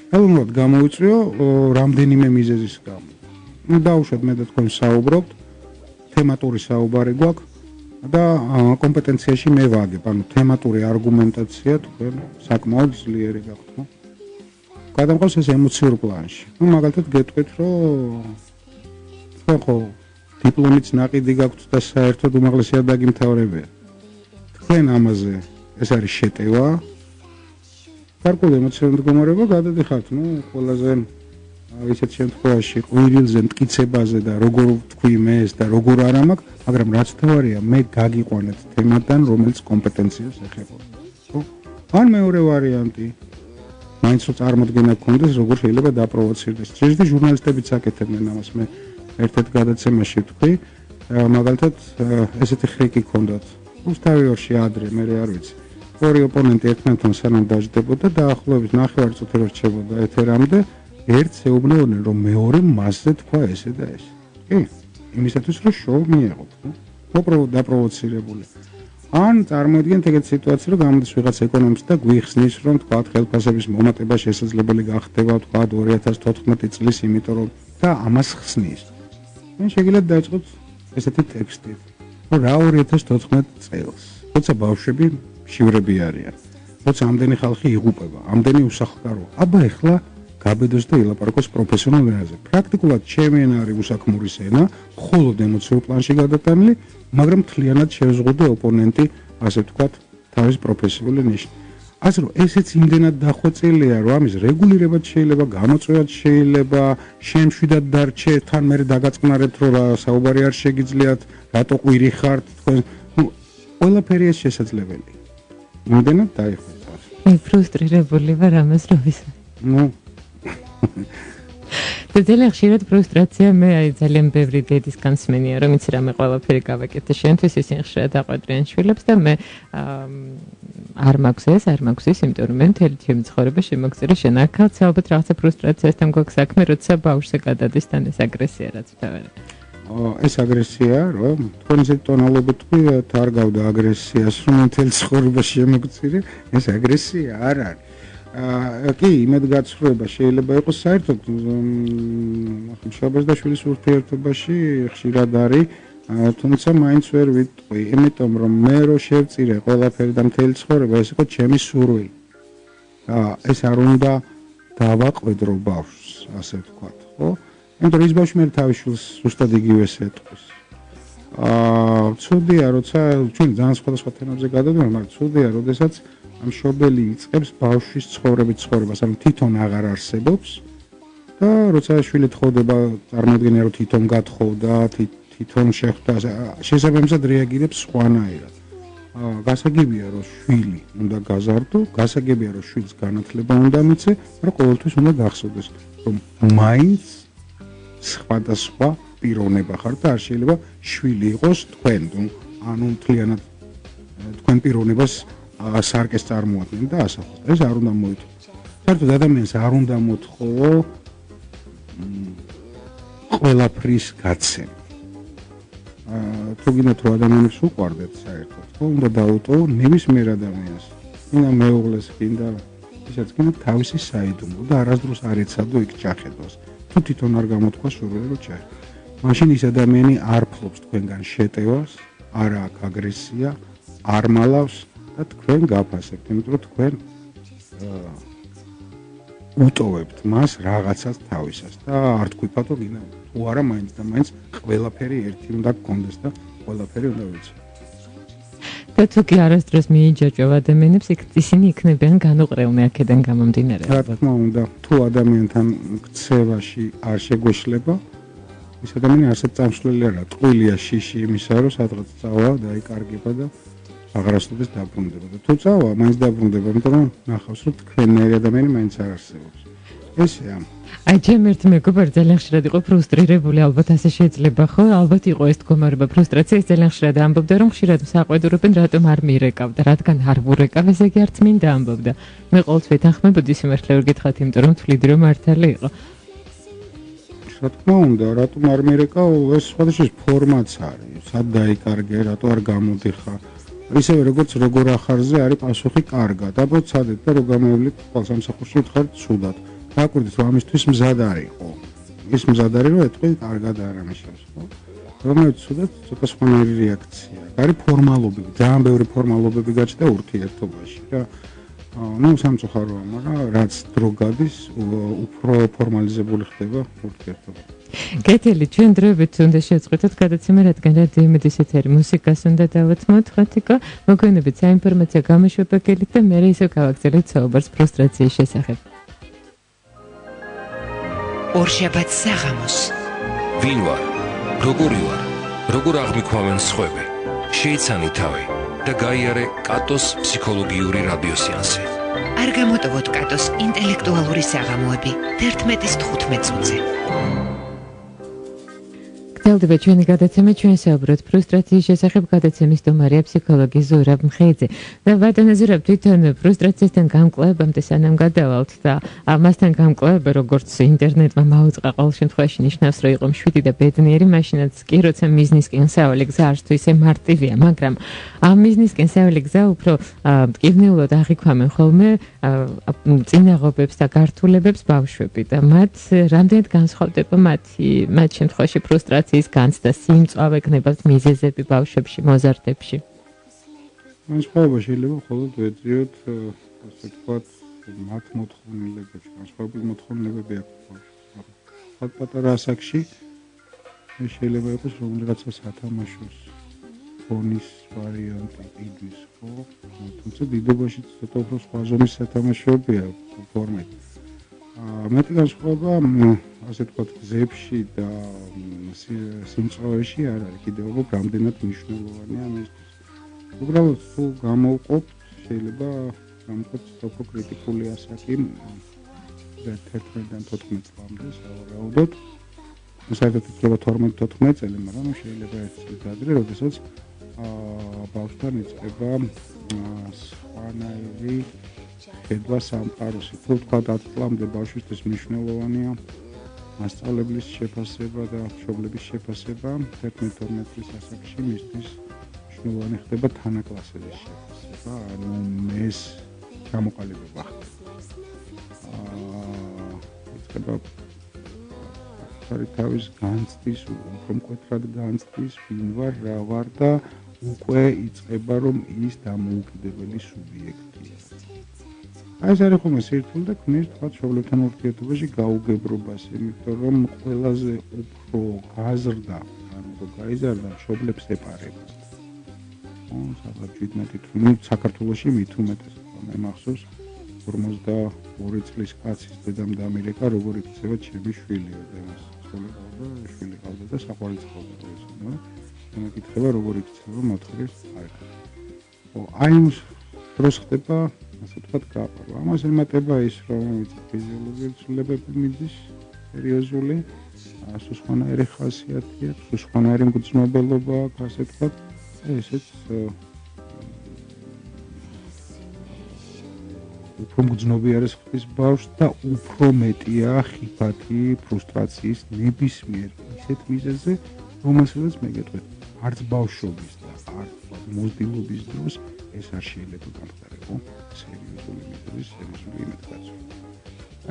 ხელოვნურად გამოვიწვიო რამდენიმე მიზეზის გამო. დაუშვათ მე და თქვენ საუბრობთ, თემატური საუბარი გვაქვს და კომპეტენციაში მე ვაგებ, ანუ თემატური არგუმენტაცია თქვენ საკმაოდ ძლიერი გაქვთ, ხო? გადამყავს ეს ემოციურ პლანში. ნუ მაგალითად გეტყვით, რომ თქვენ ხო დიპლომის ნაყიდი გაქვთ და საერთოდ უმაღლესი ადაგიმთავრებია. თქვენ ამაზე ეს არის შეტევა. გარკვეული ემოციური მდგომარეობა გადადიხართ, ნუ ყველაზე ისეთ შემთხვევაში ყვირილზე, მტკიცებაზე და როგორ თქვი მე ეს და როგორ არ ამაქვს, მაგრამ რაც თავარია, მე გაგიყვანეთ თემიდან, რომელიც კომპეტენციას ეხება. ხო? ან მეორე ვარიანტი მაინც რო წარმოდგენა გქონდეს, როგორ შეიძლება დაპროვოცირდეს. შეიძლება ჟურნალისტებიც აკეთებდნენ ამას, მე ერთ-ერთ გადაცემაში ვთქვი, მაგალითად ესეთი ხრიკი ჰქონდათ. უსტავიორში ადრე, მე არ ვიცი. ორი ოპონენტი ერთმანეთთან სანამ დაждდებოდა და ახლობით 9 წუთი რო რჩებოდა ეთერამდე, ერთს ეუბნებოდნენ, რომ მეორე მასზე თქვა ესე და ესე. კი, იმისათვის რომ შოუ მიეღოთ, ხო? დაპროვოცირებული. ან წარმოიდგინეთ ეგეთ სიტუაციას, რომ გამოდის ვიღაც ეკონომისტი და გვიხსნის, რომ თქვა ხელფასების მომატება შესაძლებელი გახდება, თქვა 2014 წლის, იმიტომ რომ და ამას ხსნის. მე შეგიძლიათ დაიწყოთ ესეთი ტექსტი, რომ რა 2014 წელს, როცა ბავშვები შივრები არიან, როცა ამდენი ხალხი იღუპება, ამდენი უსახლკარო. აბა ეხლა გაბედოს და ილაპარაკოს პროფესიონალ ენაზე. პრაქტიკულად ჩემი ენა არის უსაქმურის ენა, მხოლოდ ემოციურ პლანში გადატანილი, მაგრამ მთლიანად შევზღუდე ოპონენტი, ასე ვთქვათ, თავის პროფესიული ნიშნით. ასე რომ ესეც იმდენად დახვეწილია, რომ ამის რეგულირებაც შეიძლება, გამოწვევაც შეიძლება, შემშვიდად დარჩე, თან მე დაგაწყნარებთ, რომ საუბარი არ შეგიძლიათ, რატო ყვირი ხართ, თქვენ, ნუ ყველაფერი ეს შესაძლებელია. იმდენად დაიხვეწა. მე ფრუსტრირებული ვარ ამას რომ ვისმენ. ნუ და ძალიან ხშირად ფრუსტრაცია მე აი ძალიან ბევრი დედის განსმენია რომ იცი რამე ყველაფერი გავაკეთე შენთვის ისინი ხშირად აყვედრიან შვილებს და მე არ მაქვს ეს იმიტომ რომ მე მთელი ჩემი ცხოვრება შემოგწერა შენ აქაც ალბათ რაღაცა ფრუსტრაციასთან გვაქვს საქმე როცა ბავშვზე გადადის თან ეს აგრესია რაც ვთავაზობ. ეს აგრესია რომ თქვენ ისეთ ტონალობით თქვით არ გავდა აგრესიას რომ მთელი ცხოვრება შემოგწერე ეს აგრესია არ არის. კი, იმედგაცრუება შეიძლება იყოს საერთოდ მშობლის და შვილის ურთიერთობაში ხშირად არის, თუმცა მაინც ვერ ვიტყვი, იმიტომ რომ მე რო შევწირე ყველაფერი და მთელი ცხოვრება ეს იყო ჩემი სურვილი. ეს არ უნდა დავაყვედრო ბავშვს, ასე ვთქვათ, ხო? იმიტომ რომ ის ბავშვი მე თავის შვილს ზუსტად იგივეს ეტყვის. ცუდია, როცა ჩვენ ძალიან სხვადასხვა თემებზე გადავიდეთ, მაგრამ ცუდია, როდესაც მშობელი იწყებს ბავშვის ცხოვრებას, ანუ თვითონ აღარ არსებობს და როცა შვილი თხოვდება, წარმოიდგინე რომ თვითონ გათხოვდა, თვითონ შეხვდა, შესაბამისად რეაგირებს სხვანაირად. გასაგებია რომ შვილი უნდა გაზარდო, გასაგებია რომ შვილს განათლება უნდა მიცე, მაგრამ ყოველთვის უნდა გახსოვდეს, რომ მაინც სხვადასხვა პიროვნება ხარ და არ შეიძლება შვილი იყოს თქვენ, ანუ მთლიანად თქვენ პიროვნებას სარკეს წარმოადგენთ და ასახოს. ეს არ უნდა მოითხოვო. საერთოდ ადამიანს არ უნდა მოთხოვო ყველაფრის გაცემა. თუ გინდათ რომ ადამიანებს უყვარდეთ საერთოდ, ხო, უნდა დაუტოვო ნებისმიერ ადამიანს. უნდა მეუღლეს, გინდა ისაც გინდა თავისი საიდუმლო და არასდროს არ ეცადო იქ ჩახედოს. თუ თვითონ არ გამოთქვა სურვილი რომ ჩახედო. მაშინ ის ადამიანი არ ფლობს თქვენგან შეტევას, არ აქვს აგრესია, არ მალავს და თქვენ გაფასებთ, იმიტომ რომ თქვენ უტოვებთ მას რაღაცას თავისას და არ თქვიფათ რომ გინდა თუ არა მაინც და მაინც ყველაფერი ერთი უნდა გქონდეს და ყველაფერი უნდა ვიცოდეთ. და თუ კი არასდროს მიიჯაჭვა ადამიანებს, ისინი იქნებიან განუყრევლნი აქედან გამომდინარე. რა თქმა უნდა, თუ ადამიანთან ქცევაში არ შეგვეშლება, ის ადამიანი არასდროს წამსვლელი არა, ტყუილია შიში იმისა, რომ სადღაც წავა და იკარგება და აღარასოდეს დაბრუნდება და თუ წავა, მაინც დაბრუნდება, იმიტომ რომ ნახავს, რომ თქვენნაირი ადამიანი მაინც არ არსებობს. ესეა. აი, ჩემ ერთ მეგობარი ძალიან ხშირად იყო ფრუსტრირებული, ალბათ ასე შეიძლება, ხო? ალბათ იყო ეს მდგომარეობა, ფრუსტრაცია, ის ძალიან ხშირად ამბობდა, რომ ხშირად საყვედურობენ, რატომ არ მირეკავდა, რადგან არ ვურეკავ, ესე იგი არც მინდა ამბობდა. მე ყოველთვის ვეთანხმებოდი სიმართლე ვერ გითხრათ, იმიტომ რომ თვლიდი რომ მართალი იყო. რა თქმა უნდა, რატომ არ მირეკავ, ეს სხვადასხვა ფორმაც არის, სად დაიკარგე, რატო არ გამოდიხარ. ისევე როგორ ახარზე არის პასუხი კარგად, აბა ცადეთ და რო გამოვლით ყველა სამსახურში ვთხართ ცუდად. დააკვირდით რომ ამისთვის მზად არისო. ის მზად არის რომ ეთქვი კარგად არ ამიშავს, ხო? რომელიც ცუდად ცოტა სხვანაირი რეაქცია. არის ფორმალობები, ძალიან ბევრი ფორმალობები გაჩნდა ურთიერთობაში და სამწუხაროა, მაგრამ რაც დრო გადის, უფრო ფორმალიზებული ხდება ურთიერთობა. კეთილი, ჩვენ დროებით უნდა შევწყვეტოთ გადაცემა, რადგან რადიო იმედის ეთერი მუსიკას უნდა დავათმოთ, ხათიკო, მოგვიანებით საინფორმაციო გამოშვება გელით და მე ისევ გავაგზავნებთ საუბარს ფრუსტრაციის შესახებ. ორშაბათ საღამოს. ვინ ვარ? როგორი ვარ? როგორ აღმიქვამენ სხვები? შეიცანი თავი და გაიარე კატოს ფსიქოლოგიური რადიოსეანსი. არ გამოტოვოთ კატოს ინტელექტუალური საღამოები 11:15 წუთზე. გრძელდება ჩვენი გადაცემა, ჩვენ საუბრობთ ფრუსტრაციის შესახებ, გადაცემის სტუმარია ფსიქოლოგი ზურაბ მხეიძე. და ბატონო ზურაბ, თვითონ ფრუსტრაციისთან გამკლავებამდე სანამ გადავალთ და ამასთან გამკლავება, როგორც ინტერნეტმა მაუწყა ყოველ შემთხვევაში ნიშნავს, რომ იყო მშვიდი და ბედნიერი, მაშინაც კი როცა მიზნისკენ საავალი გზა არც თუ ისე მარტივია, მაგრამ ამ მიზნისკენ საავალი გზა უფრო მტკივნეულად აღიქვამენ ხოლმე წინაღობებს და გართულებებს ბავშვები და მათ რამდენად განსხვავდება მათ შემთხვევაში ფრუსტრაცია ის განცდა სიმწვავე გნებავთ მიზეზები ბავშვებში, მოზარდებში. განსხვავება შეიძლება მხოლოდ ვეძიოთ, ასე ვთქვათ, მათ მოთხოვნილებებში, განსხვავებული მოთხოვნილებები აქვს. პატარა ასაკში შეიძლება იყოს რომელიღაცა სათამაშოს ფონის ვარიანტი იდვის, ხო? თუმცა დიდობაში ცოტა უფრო სხვა ზომის სათამაშოებია ფორმები. მეტი განსხვავება ასე ვთქვათ გზებში და სიმწვავეში არ არის კიდევ უფრო რამდენად მნიშვნელოვანია ამისთვის. უბრალოდ თუ გამოვყოფთ, შეიძლება გამოვყოფთ უფრო კრიტიკული ასაკი 11-დან 14 წლამდე სავარაუდოდ. საერთოდ იქნება 12-14 წელი, მაგრამ შეიძლება ეს წელი ადრე, როდესაც ბავშვთან იწყება სხვანაირი ხედვა სამყაროსი. თუ თქვა 10 წლამდე ბავშვისთვის მნიშვნელოვანია მასწავლებლის შეფასება და მშობლების შეფასება, 11-12 წლის ასაკში მისთვის მნიშვნელოვანი ხდება თანაკლასელის შეფასება, ანუ ეს გამოყალიბება ხდება. იწყება თავის განცდის, უფრო მკვეთრად განცდის, ვინ ვარ, რა ვარ და უკვე იწყება რომ ის დამოუკიდებელი სუბიექტია. ეს არის ხოლმე სირთულე და ქმნის თქვა მშობლებთან ურთიერთობაში გაუგებრობას, იმიტომ რომ ყველაზე უფრო გაზრდა, ანუ რომ გაიზარდა მშობლებს ეპარება. სადღაც 17 თვით საქართველოში მით უმეტეს მე მახსოვს 42 წლის კაცის დედამ დამირეკა როგორ იქცევა ჩემი შვილია და მას შვილი ყავდა და საყვარელი ცხოვრება ეს მეკითხება როგორ იქცევა მოთხოვრის არქა. აი ის დროს ხდება ასე ვთქვათ გაყრა. ამას ემატება ის რომ ფიზიოლოგიური ცვლილებები მიდის სერიოზული, სხვანაირი ხასიათი აქვს, სხვანაირი მგრძნობელობა აქვს, ასე ვთქვათ. ესეც უფრო მგრძნობიარეს ხდის ბავშვს და უფრო მეტია ხიფათი, ფრუსტრაციის ნებისმიერ ისეთ მიზეზზე, რომელსაც მეგეთქვით, არც ბავშვობის და არც მოზრდილობის დროს ეს არ შეიძლება გამხდარიყო სერიოზული მიზეზის სერიოზული იმედგაცრუება.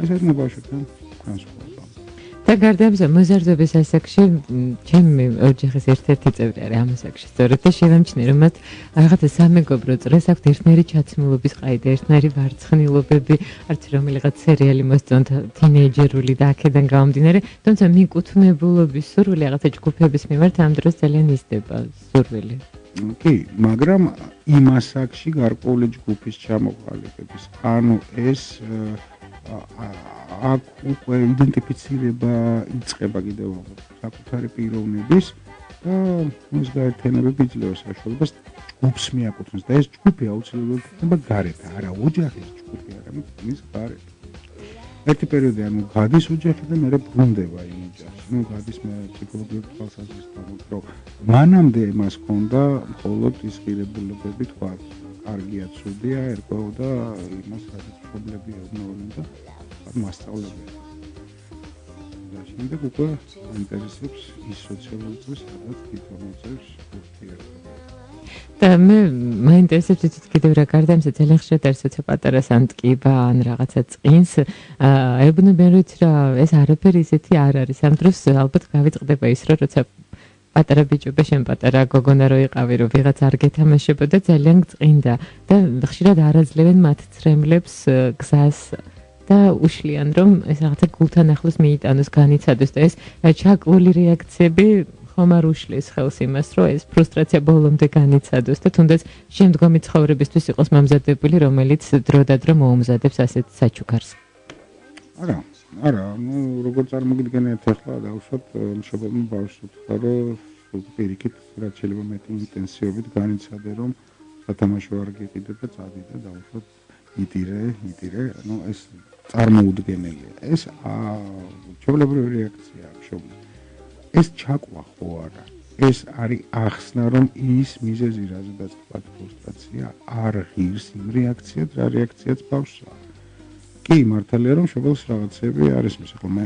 ეს არის ბავშვთან განსხვავება. და გარდა ამისა, მოზარდობის ასაკში ჩემი ოჯახის ერთ-ერთი წევრი არის ამ ასაკში სწორედ და შევამჩნიე, რომ მათ რაღაცა სამეგობრო წრეს აქვთ ერთნაირი ჩაცმულობის ყაიდა, ერთნაირი ვარცხნილობები, არც რომელიღაც სერიალი მოსწონთ თინეიჯერული და აქედან გამომდინარე, თუმცა მიკუთვნებულობის სურვილი რაღაცა ჯგუფების მიმართ ამ დროს ძალიან იზრდება სურვილი. კი, მაგრამ იმ ასაკში გარკვეული ჯგუფის ჩამოყალიბების, ანუ ეს აქ უკვე იდენტიფიცირება იწყება კიდევ საკუთარი პიროვნების და ეს გაერთიანებები იძლევა საშუალებას ჯგუფს მიაკუთვნოს და ეს ჯგუფი აუცილებლად იქნება გარეთ, არა ოჯახის ჯგუფი, არამედ მის გარეთ. ერთი პერიოდი ანუ გადის ოჯახი და მერე ბრუნდება იმ ოჯახში. გადის მე ფსიქოლოგიური თვალსაზრისით, რომ მანამდე მას ჰქონდა მხოლოდ ის ღირებულებები, თქვა კარგია, ცუდია, ერკვეო და იმას რაღაც პრობლემები ეუბნებოდა მასწავლებელს. და შემდეგ უკვე ინტერესებს ის სოციალური წრე, სადაც თვითონ მოწევს ურთიერთობა. და მე მაინტერესებს იცით კიდევ რა გარდა ამისა ძალიან ხშირად არის როცა პატარა სანდკიბა ან რაღაცა წინს ეუბნებიან რომ იცი რა ეს არაფერი ისეთი არ არის. ამ დროს ალბათ გავიწყდება ის რომ როცა პატარა ბიჭობა შენ პატარა გოგონა რო იყავი რომ ვიღაც არ გეთამაშებოდა ძალიან წინდა და ხშირად არაძლევენ მათ ცრემლებს გზას და უშლიან რომ ეს რაღაცა გულთან ახლოს მიიტანოს განიცადოს და ეს ჩაკლული რეაქციები ხომ არ უშლის ხელს იმას რომ ეს ფრუსტრაცია ბოლომდე განიცადოს და თუნდაც შემდგომი ცხოვრებისთვის იყოს მომზადებული რომელიც დროდადრო მოუმზადებს ასეთ საჩუქარს. არა, როგორ წარმოგიდგენიათ ახლა დავუშვათ მშობელმა ბავშვს უთხრა რომ პირიქით რაც შეიძლება მეტი ინტენსივობით განიცადე რომ სათამაშო არ გიყიდე და წადიდე დავუშვათ იტირე, ანუ ეს წარმოუდგენელია. ეს ჩვეულებრივი რეაქცია მშობლის. ეს ჩაკვა ხო არა. ეს არის ახსნა რომ ის მიზეზი რაზედაც თქვა ფრუსტრაცია არ ღირს იმ რეაქციად, რა რეაქციაც ბავშვს აქვს. კი, მართალია რომ მშობელს რაღაცები არის, ხო მე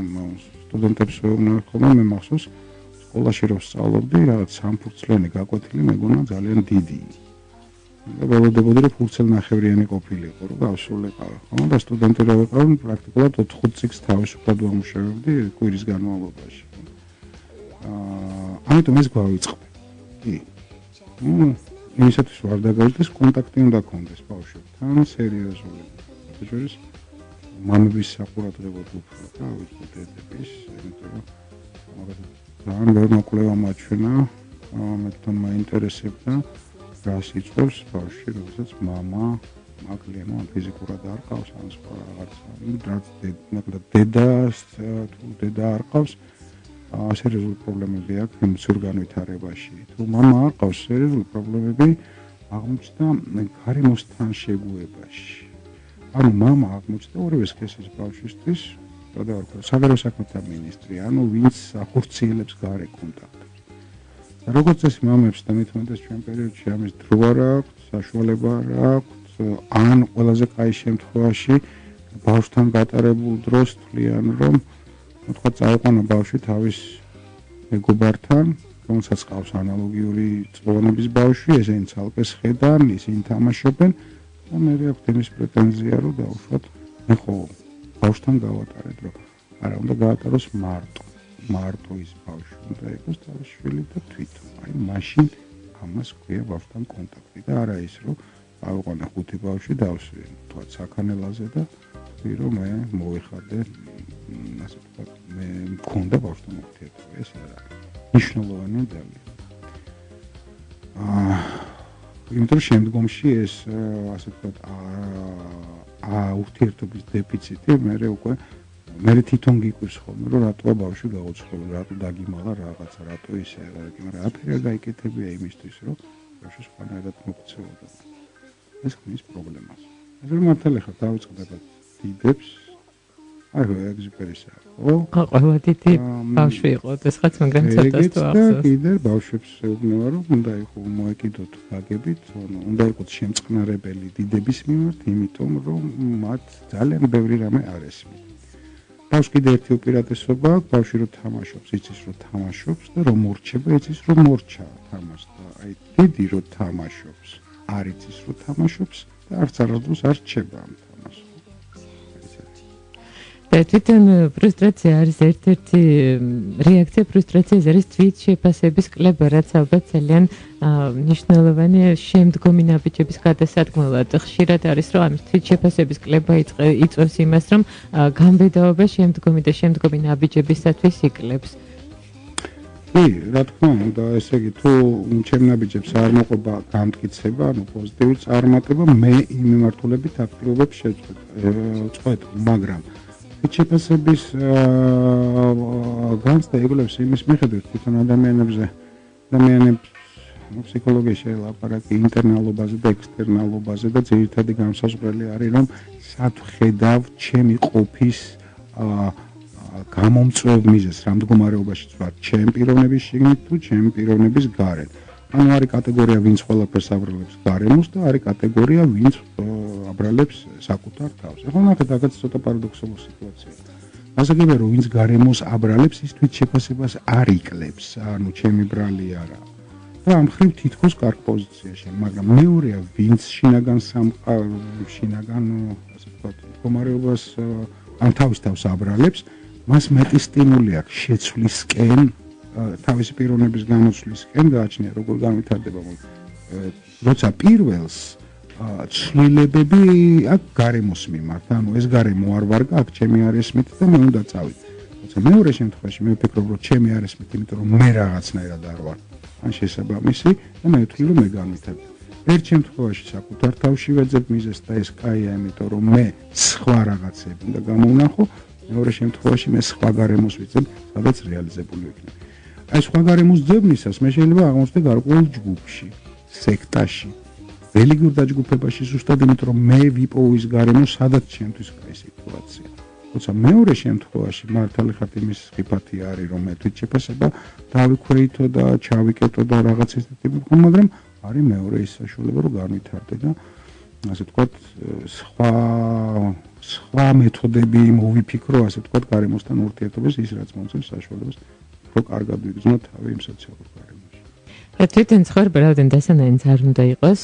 სტუდენტებს ვეუბნები ხოლმე, მე მახსოვს სკოლაში რომ ვსწავლობდი, რაღაც სამფურცლიანი გაკვეთილი მეგონა ძალიან დიდი. და ველოდებოდი რომ ფურცელნახევრიანი ყოფილიყო, რომ გავსულიყავ. ხო და სტუდენტი რა ვიყავ, პრაქტიკულად 4 წიგნს თავისუფლად ვამუშავებდი კვირის განმავლობაში. ამიტომ ეს გვავიწყდა. კი. იმისათვის ვარ დაგავიწყდეს კონტაქტი უნდა გქონდეს ბავშვებთან, სერიოზული. ეს მამების საყურადღებოდ უფრო და ვიწყდების, იმიტომ რომ ძალიან ბევრი მოკვლევა მაჩვენა, მე თვითონ მაინტერესებდა რას იწვევს ბავშვი, როდესაც მამა მაგლიანო ფიზიკურად არ ყავს, ან სხვა რაღაცა, რაც დედა არ ყავს, სერიოზული პრობლემები აქვს მცირ განვითარებაში. თუ მამა არ ყავს, სერიოზული პრობლემები აღმოჩნდა გარემოსთან შეგუებაში. ანუ მამა აღმოჩნდა ორივე სქესის ბავშვისთვის, საგარეო საქმეთა მინისტრი, ანუ ვინც ახორციელებს გარე კონტაქტს. და როგორც ეს მამებს და მithumetes ჩვენ პერიოდში ამის დრო არ აქვს, საშუალება არ აქვს, ან ყველაზე კაი შემთხვევაში ბავშვთან გატარებულ დროს თვლიან რომ თქვა წაიყვანა ბავშვი თავის მეგობართან, რომელსაც ყავს ანალოგიური წლოვანების ბავშვი, ესენი ცალკე სხედან, ისინი თამაშობენ და მე აქვს იმის პრეტენზია რომ დაუშვათ, მე ხო ბავშვთან გავატარეთ, რომ არა უნდა გაატაროს მარტო ის ბავშვი, უნდა იყოს თავის შვილი და თვითონ. აი მაშინ ამას ქვია ბავშვთან კონტაქტი და არა ის, რომ ავიყვანე 5 ბავშვი დავსვი, თქვა საქანელაზე და ვთქვი, რომ მე მოვიხადე, ასე ვთქვათ, მე მქონდა ბავშვთან ურთიერთობა, ეს არა. მნიშვნელოვანია ძალიან. იმიტომ შემდგომში ეს ასე ვთქვათ ურთიერთობის დეფიციტი მე თვითონ გიკვირს ხოლმე რომ რატოა ბავშვი გაუცხოლა, რატო დაგიმალა რაღაცა, რატო ისე, მაგრამ აფერი არ გაიკეთებია იმისთვის რომ ბავშვი სხვანაირად მოქცეოდა. ეს ქმნის პრობლემას. ეს რომ მართალი ხარ დავიწყდება დიდებს აი ეგზიპერისა. ყველა დიდი ბავშვი იყო დღესაც, მაგრამ ცოტას თუ ახსოვს. კიდე ბავშვებს ეუბნება რომ უნდა იყო მოეკიდოთ გაგებით, უნდა იყოს შემწყნარებელი დიდების მიმართ, იმიტომ რომ მათ ძალიან ბევრი რამე არ ესმის. ბავშვი კიდე ერთი უპირატესობა აქვს, ბავშვი რო თამაშობს, იცის რომ თამაშობს და რომ მორჩება, იცის რომ მორჩა თამაშს და აი დიდი რო თამაშობს, არ იცის რომ თამაშობს და არც არასდროს არ რჩება ამ თამაშს. და თვითონ ფრუსტრაცია არის ერთ-ერთი რეაქცია ფრუსტრაციაზე არის თვით შეფასების კლება, რაც ალბათ ძალიან მნიშვნელოვანია შემდგომი ნაბიჯების გადასადგმელად. ხშირად არის რომ ამის თვით შეფასების კლება იწვევს იმას, რომ გამბედაობა შემდგომი ნაბიჯებისათვის იკლებს. რა თქმა უნდა, ესე იგი თუ ჩემ ნაბიჯებს არ მოყვება გამტკიცება, ანუ პოზიტიური წარმატება, მე იმ მიმართულებით აქტივობებს წყვეტ, მაგრამ შეფასების განცდა იგულებს იმის მიხედვით, თვითონ ადამიანებს ფსიქოლოგიაში ლაპარაკი ინტერნალობაზე და ექსტერნალობაზე და ძირითადი განსაზღვრელი არის, რომ სად ვხედავ ჩემი ყოფის გამომწვევ მიზეზს, რა მდგომარეობაშიც ვარ, ჩემ პიროვნების შიგნით თუ ჩემ პიროვნების გარეთ. ანუ არის კატეგორია, ვინც ყველაფერს აბრალებს გარემოს და არის კატეგორია, ვინც აბრალებს საკუთარ თავს. ეხლა ნახეთ, აქაც ცოტა პარადოქსალური სიტუაცია. ასაკებია, რომ ვინც გარემოს აბრალებს, ის თვით შეფასებას არ იკლებს, ანუ ჩემი ბრალი არა. და ამ ხრივ თითქოს კარგ პოზიციაში, მაგრამ მეორეა, ვინც შინაგან ასე ვთქვათ, მდგომარეობას ან თავის თავს აბრალებს, მას მეტი სტიმული აქვს შეცვლისკენ, თავისი პიროვნების გამოცვლისკენ გააჩნია, როგორ განვითარდება. როცა პირველს ცვლილებები აქ გარემოს მიმართ, ანუ ეს გარემო არ ვარ აქ ჩემი არესმით და მე უნდა წავიდე. როცა მეორე შემთხვევაში მე ვფიქრობ, რომ ჩემი არესმით, იმიტომ რომ მე რაღაცნაირად არ ვარ, ან შესაბამისი და მე ვთვლი, რომ მე განვითარებ. ერთ შემთხვევაში საკუთარ თავში ვეძებ მიზეზს და ეს კაია, იმიტომ რომ მე სხვა რაღაცები უნდა გამოვნახო, მეორე შემთხვევაში მე სხვა გარემოს ვიძებ, სადაც რეალიზებული ვიქნები. აი სხვა გარემოს ძებნისას მე შეიძლება აღმოჩნდე გარკვეულ ჯგუფში, სექტაში, რელიგიურ დაჯგუფებაში ზუსტად იმიტომ რომ მე ვიპოვო ის გარემო, სადაც ჩემთვის კაი სიტუაცია. თუმცა მეორე შემთხვევაში მართალი ხარ იმის ხიფათი არის, რომ მე თვით შეფასება დავიქვეითო და ჩავიკეტო და რაღაც ისეთი ტიპი, მაგრამ არის მეორე ის საშუალება, რომ განვითარდე და ასე ვთქვათ, სხვა მეთოდები მოვიფიქრო, ასე ვთქვათ, გარემოსთან ურთიერთობას, ის რაც მომწევს საშუალებას, რომ კარგად ვიგრძნო თავი იმ სოციალურ გარემოში. თვითონ ცხოვრება რაოდენ დასანაინც არ უნდა იყოს,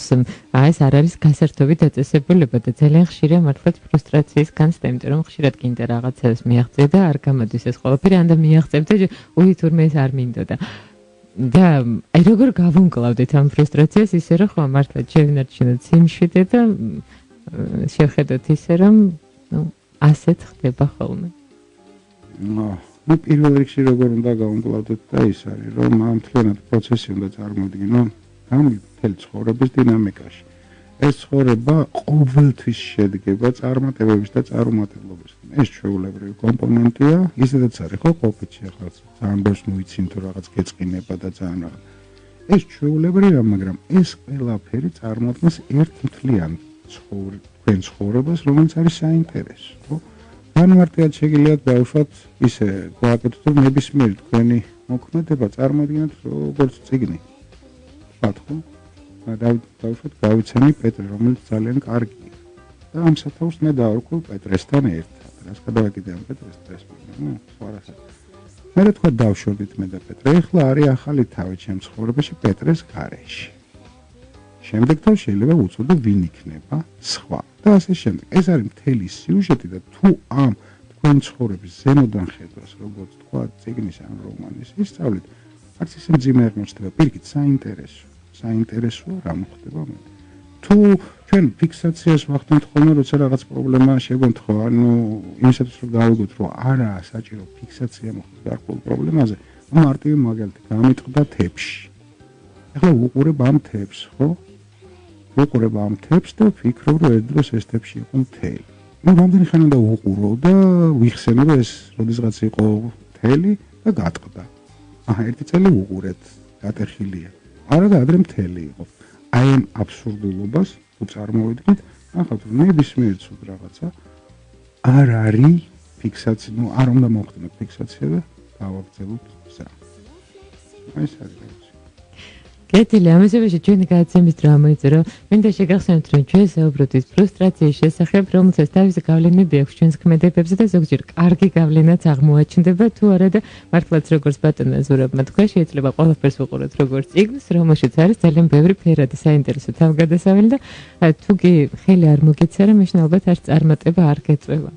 ეს არ არის გასართობი დაწესებულება და ძალიან ხშირია მართლაც ფრუსტრაციის განცდა, იმიტომ რომ ხშირად კიდე რაღაცას მიაღწევ და არ გამოდის ეს ყველაფერი, ან და მიაღწევ და თურმე ეს არ მინდოდა. და აი როგორ გავუმკლავდით ამ ფრუსტრაციას, ისე რომ ხო მართლაც შევინარჩუნოთ სიმშვიდე და შევხედოთ ისე რომ ასეც ხდება ხოლმე. ნუ პირველ რიგში როგორ უნდა გავუმკლავდეთ და ის არის რომ ამ მთლიანად პროცესი უნდა წარმოვიდგინო მთელი ცხოვრების დინამიკაში. ეს ცხოვრება ყოველთვის შედგება წარმატებების და წარუმატებლობებისგან. ეს ჩვეულებრივი კომპონენტია, ისედაც არის ხო ყოფითი ახლა ძალიან ბევრს მოიცინთ თუ რაღაც გეწყინება და ძალიან რაღაც. ეს ჩვეულებრივია, მაგრამ ეს ყველაფერი წარმოადგენს ერთ მთლიან ცხოვრებას, რომელიც არის საინტერესო, ხო? განმარტულად შეგიძლიათ დავუშვათ ისე გააკეთოთ, რომ ნებისმიერი თქვენი მოქმედება წარმოადგენთ როგორც წიგნი. ხო? დავუშვათ გავიცემი პეტრე, რომელიც ძალიან კარგია. და ამ სათავს მე დავარქვი პეტრესთან ერთად. რას გადავაკიდე ამ პეტრეს ტრესპიგნი, სხვა რასაც. მე რა თქვა დავშვებით მე და პეტრე, ეხლა არის ახალი თავი ჩემს ცხოვრებაში პეტრეს გარეში. შემდეგ თავ შეიძლება უწოდო ვინ იქნება სხვა და ასე შემდეგ. ეს არის მთელი სიუჟეტი და თუ ამ თქვენ ცხოვრების ზემოდან ხედავს, როგორც თქვა წიგნის ან რომანის ისწავლით, არც ისე მძიმე არ მოხდება, პირიქით საინტერესოა რა მოხდება მე. თუ ჩვენ ფიქსაციას ვახდენთ ხოლმე, როცა რაღაც პრობლემა შეგვემთხვა, ანუ იმისათვის რომ გავიგოთ, რომ არაა საჭირო ფიქსაცია მოხდეს გარკვეულ პრობლემაზე, მარტივი მაგალითი გამიტყდა თებში. ახლა უყურებ ამ თებს, ხო? უყურებ ამ თებს და ვფიქრობ, რომ ერთ დროს ეს თებში იყო მთელი. ნუ რამდენი ხანი უნდა უყურო და ვიხსენო, რომ ეს როდესღაც იყო მთელი და გატყდა. ერთი წელი უყურეთ, გატეხილია. არა და ადრე მთელი იყო. აი ამ აბსურდულობას თუ წარმოვიდგინეთ, ახლა თუ ნებისმიერ ცუდ რაღაცა არ არის ფიქსაცია, ნუ არ უნდა მოხდეთ ფიქსაცია და გავაგრძელოთ სა. ეს არის კეთილი, ამასობაში ჩვენი გადაცემის დრო მოიწერა. მინდა შეგახსენოთ, რომ ჩვენ საუბრობთ ის ფრუსტრაციის შესახებ, რომელსაც თავისი გავლენები აქვს ჩვენს ქმედებებზე და ზოგჯერ კარგი გავლენაც აღმოაჩნდება, თუ არა და მართლაც როგორც ბატონმა ზურაბმა თქვა, შეიძლება ყველაფერს უყუროთ როგორც წიგნს, რომელშიც არის ძალიან ბევრი ფერადი საინტერესო თავგადასავალი და თუ კი ხელი არ მოგეცარა, მაშინ ალბათ არც წარმატება არ გეწევა.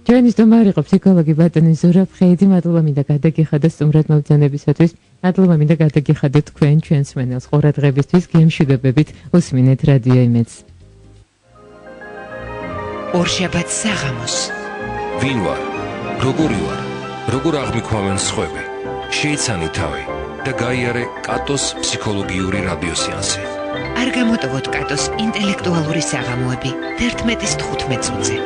ჩვენი სტუმარი იყო ფსიქოლოგი ბატონი ზურაბ ხეიძე, მადლობა მინდა გადაგიხადოთ სტუმრად მობრძანებისათვის. მადლობა მინდა გადაგიხადოთ თქვენ ჩვენს მენელს ყურადღებისთვის, გემშვიდობებით უსმინეთ რადიო იმედს. ორშაბათს საღამოს. ვინ ვარ? როგორი ვარ? როგორ აღმიქვამენ სხვები? შეიცანი თავი და გაიარე კატოს ფსიქოლოგიური რადიოსეანსი. არ გამოტოვოთ კატოს ინტელექტუალური საღამოები 11-15 წუთზე.